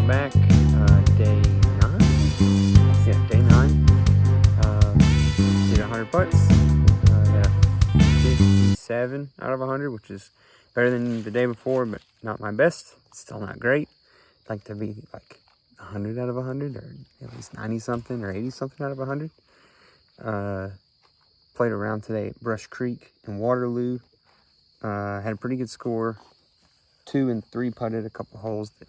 welcome back. Day 9? Yeah, day 9. Did 100 putts. Got a 57 out of 100, which is better than the day before, but not my best. Still not great. I'd like to be like 100 out of 100, or at least 90 something or 80 something out of 100. Played around today at Brush Creek in Waterloo. Had a pretty good score. 2 and 3 putted a couple holes that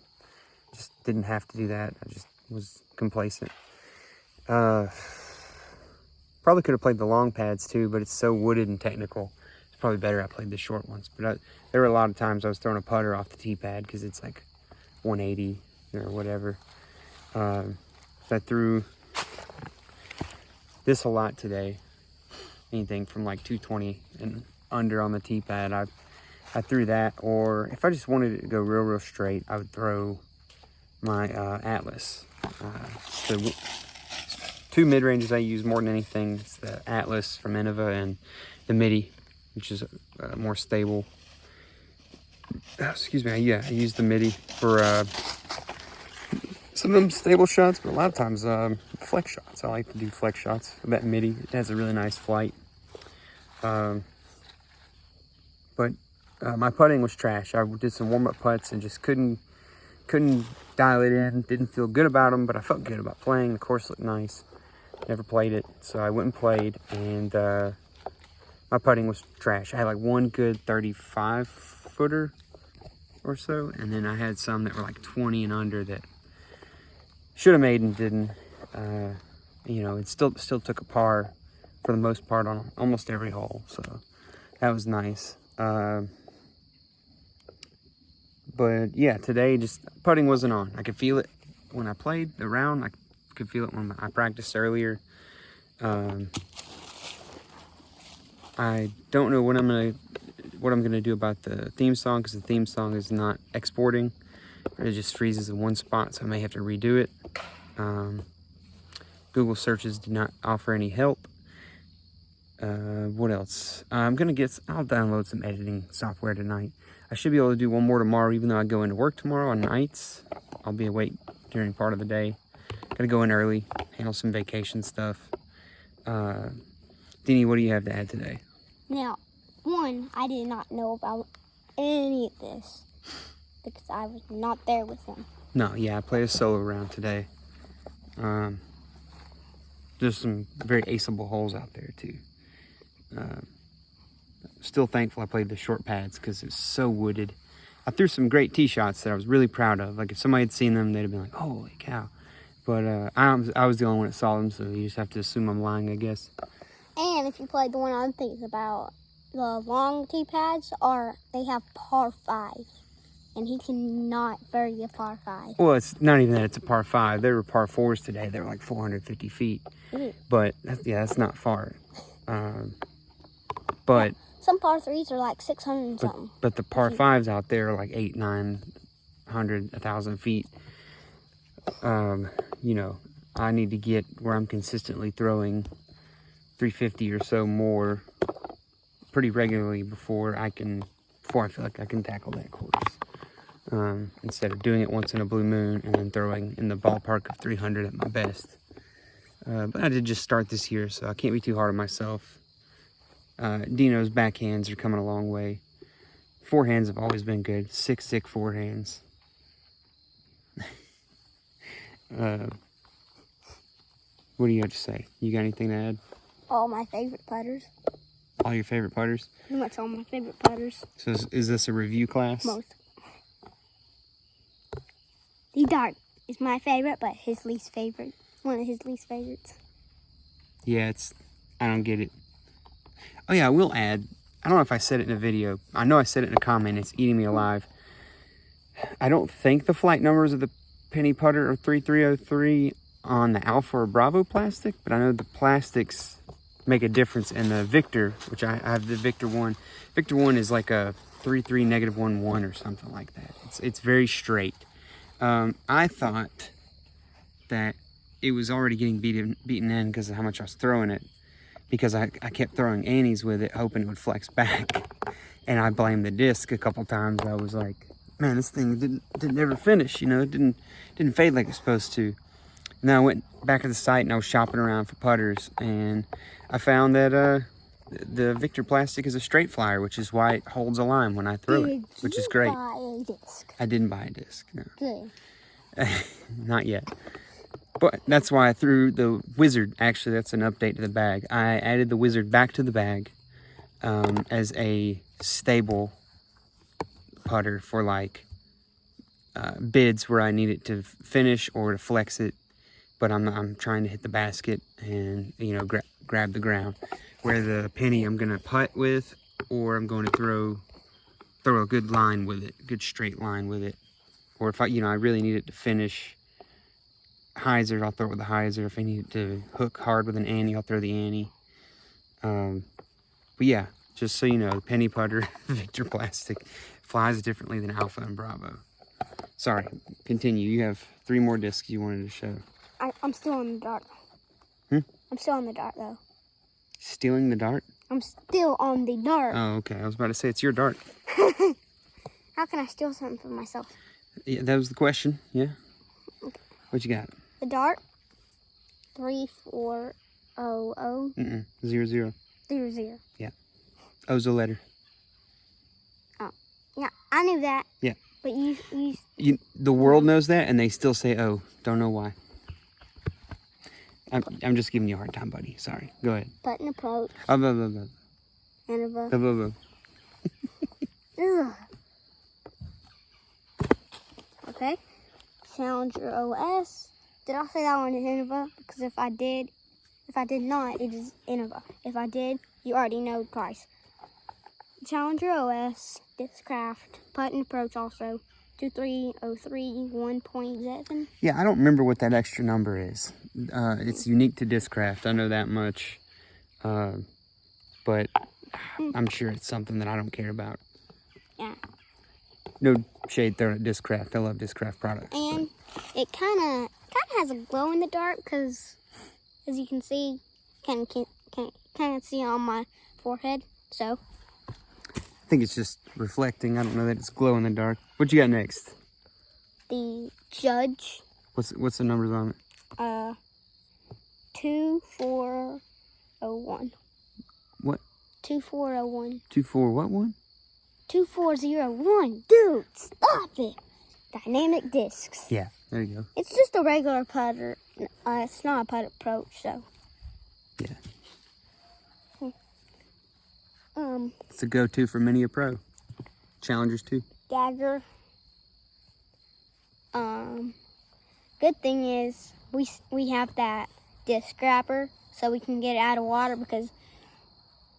just didn't have to do that. I just was complacent. Probably could have played the long pads too, but it's so wooded and technical. It's probably better I played the short ones. But there were a lot of times I was throwing a putter off the tee pad because it's like 180 or whatever. So I threw this a lot today. Anything from like 220 and under on the tee pad. I threw that, or if I just wanted it to go real straight, I would throw my Atlas. The 2 mid-ranges I use more than anything is the Atlas from Innova and the MIDI, which is more stable. Excuse me, yeah, I use the MIDI for some of them stable shots, but a lot of times flex shots. I like to do flex shots with that MIDI. It has a really nice flight. But my putting was trash. I did some warm-up putts and just couldn't dial it in. Didn't feel good about them, but I felt good about playing. The course looked nice. Never played it, so I went and played, and my putting was trash. I had like one good 35-footer or so, and then I had some that were like 20 and under that should have made and didn't. You know, it still took a par for the most part on almost every hole, so that was nice. But yeah, today just putting wasn't on. I could feel it when I played the round. I could feel it when I practiced earlier. I don't know what I'm gonna do about the theme song, because the theme song is not exporting. It just freezes in one spot, so I may have to redo it. Google searches do not offer any help. What else? I'll download some editing software tonight. I should be able to do one more tomorrow, even though I go into work tomorrow on nights. I'll be awake during part of the day. Gotta go in early, handle some vacation stuff. Deanie, what do you have to add today? Now, one, I did not know about any of this because I was not there with him. No, yeah, I played a solo round today. There's some very aceable holes out there too. Still thankful I played the short pads because it's so wooded. I threw some great tee shots that I was really proud of. Like if somebody had seen them, they'd have been like, holy cow. But I was the only one that saw them, so you just have to assume I'm lying, I guess. And if you played the one I'm thinking about, the long tee pads they have par 5. And he cannot birdie a par 5. Well, it's not even that it's a par 5. There were par 4s today. They were like 450 feet. But that's not far. But some par 3s are like 600 and something. But the par 5s out there are like 800, 900, 1,000 feet. You know, I need to get where I'm consistently throwing 350 or so more pretty regularly before I feel like I can tackle that course. Instead of doing it once in a blue moon and then throwing in the ballpark of 300 at my best. But I did just start this year, so I can't be too hard on myself. Dino's backhands are coming a long way. Forehands have always been good. Sick forehands. What do you have to say? You got anything to add? All my favorite putters. All your favorite putters? Pretty much all my favorite putters. So is this a review class? Most. The dart is my favorite, but his least favorite. One of his least favorites. Yeah, I don't get it. Oh yeah, I will add, I don't know if I said it in a video. I know I said it in a comment. It's eating me alive. I don't think the flight numbers of the penny putter are 3303 on the Alpha or Bravo plastic, but I know the plastics make a difference in the Victor, which I have the Victor 1. Victor 1 is like a 33 -11 or something like that. It's very straight. I thought that it was already getting beaten in because of how much I was throwing it, because I kept throwing annies with it, hoping it would flex back. And I blamed the disc a couple times. I was like, man, this thing didn't ever finish. You know, it didn't fade like it's supposed to. And then I went back to the site and I was shopping around for putters, and I found that the Victor plastic is a straight flyer, which is why it holds a line when I throw it, which is great. Did you buy a disc? I didn't buy a disc. No. Good. Not yet. But that's why I threw the Wizard. Actually, that's an update to the bag. I added the Wizard back to the bag as a stable putter for like bids where I need it to finish or to flex it. But I'm trying to hit the basket and, you know, grab the ground. Where the penny I'm gonna putt with, or I'm going to throw a good line with it, good straight line with it. Or if I really need it to finish hyzer, I'll throw it with the hyzer. If I need it to hook hard with an ante, I'll throw the ante. But yeah, just so you know, penny putter, Victor plastic, flies differently than Alpha and Bravo. Sorry, continue. You have 3 more discs you wanted to show. I'm still on the dart. I'm still on the dart, though. Stealing the dart? I'm still on the dart. Oh, okay. I was about to say, it's your dart. How can I steal something from myself? Yeah, that was the question. Yeah. Okay. What you got? The dart. 3400. 00. 00. Yeah. O's a letter. Oh, yeah. I knew that. Yeah. But you the world knows that, and they still say O. Don't know why. I'm just giving you a hard time, buddy. Sorry. Go ahead. Button approach. Blah, blah, blah, blah. Annabelle. Blah, blah, blah. Ugh. Okay. Challenger OS. Did I say that one is Innova? Because if I did not, it is Innova. If I did, you already know the price. Challenger OS, Discraft, putt and approach also, 2303 1.7. Yeah, I don't remember what that extra number is. It's unique to Discraft. I know that much. But I'm sure it's something that I don't care about. Yeah. No shade thrown at Discraft. I love Discraft products. And it kind of has a glow in the dark because, as you can see, can see on my forehead. So. I think it's just reflecting. I don't know that it's glow in the dark. What you got next? The Judge. What's the numbers on it? 2401. What? 2401. 24 what one? 2401. Dude, stop it. Dynamic discs. Yeah, there you go. It's just a regular putter. It's not a putt approach, so. Yeah. It's a go-to for many a pro. Challengers too. Dagger. Good thing is we have that disc grabber, so we can get it out of water because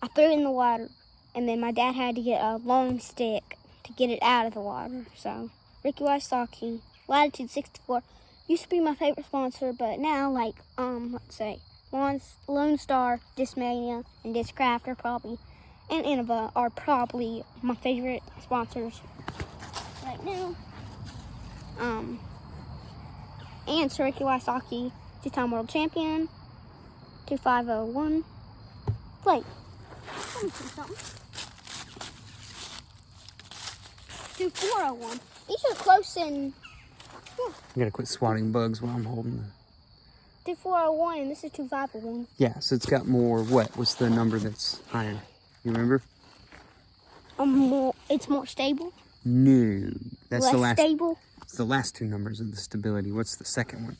I threw it in the water, and then my dad had to get a long stick to get it out of the water. So Ricky Wysocki, Latitude 64, used to be my favorite sponsor, but now let's say Lone Star, Discmania, and Discraft are probably, and Innova are probably my favorite sponsors right now. And Sir Ricky Wysocki, 2-time world champion, 2501. Wait, let me see something. 2401. These are close in. Yeah. I gotta quit swatting bugs while I'm holding the. 2401, and this is 2501. Yeah, so it's got more. What's the number that's higher? You remember? It's more stable. No, that's less the last. Stable. It's the last 2 numbers of the stability. What's the second one?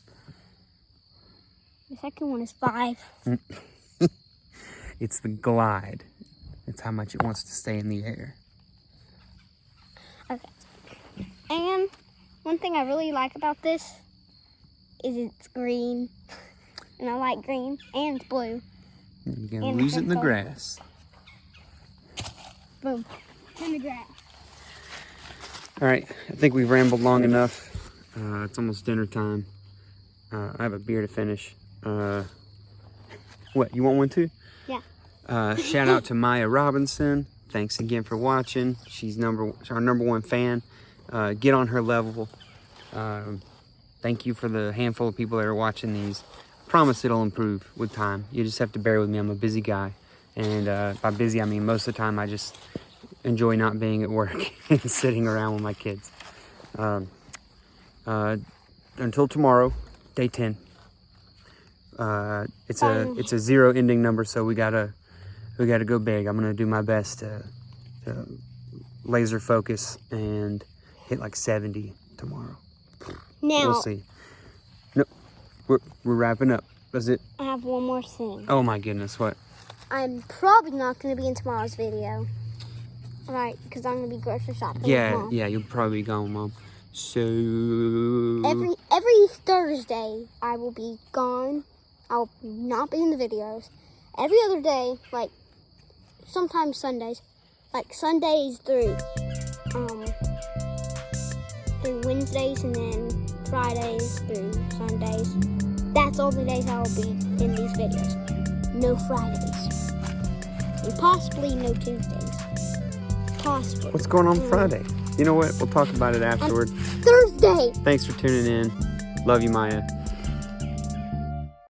The second one is 5. It's the glide. It's how much it wants to stay in the air. Okay. And one thing I really like about this is it's green. And I like green. And it's blue. You're going to lose it in the grass. Boom. In the grass. All right. I think we've rambled long enough. It's almost dinner time. I have a beer to finish. What? You want one too? Yeah. Shout out to Maya Robinson. Thanks again for watching. She's our number 1 fan. Get on her level. Thank you for the handful of people that are watching these. Promise it'll improve with time. You just have to bear with me. I'm a busy guy. And by busy, I mean most of the time I just enjoy not being at work and sitting around with my kids. Until tomorrow, day 10. It's a 0 ending number, so we gotta go big. I'm gonna do my best to laser focus and hit like 70 tomorrow. Now, We'll see. No, we're wrapping up. That's it. I have one more thing. Oh my goodness, what? I'm probably not going to be in tomorrow's video. Right, because I'm going to be grocery shopping with Mom. Yeah, you'll probably be gone, Mom. So Every Thursday, I will be gone. I will not be in the videos. Every other day, like sometimes Sundays, like Sundays through Wednesdays, and then Fridays through Sundays. That's all the days I will be in these videos. No Fridays. And possibly no Tuesdays. Possibly. what's going on Friday? You know what? We'll talk about it afterward. Thursday. Thanks for tuning in. Love you, Maya.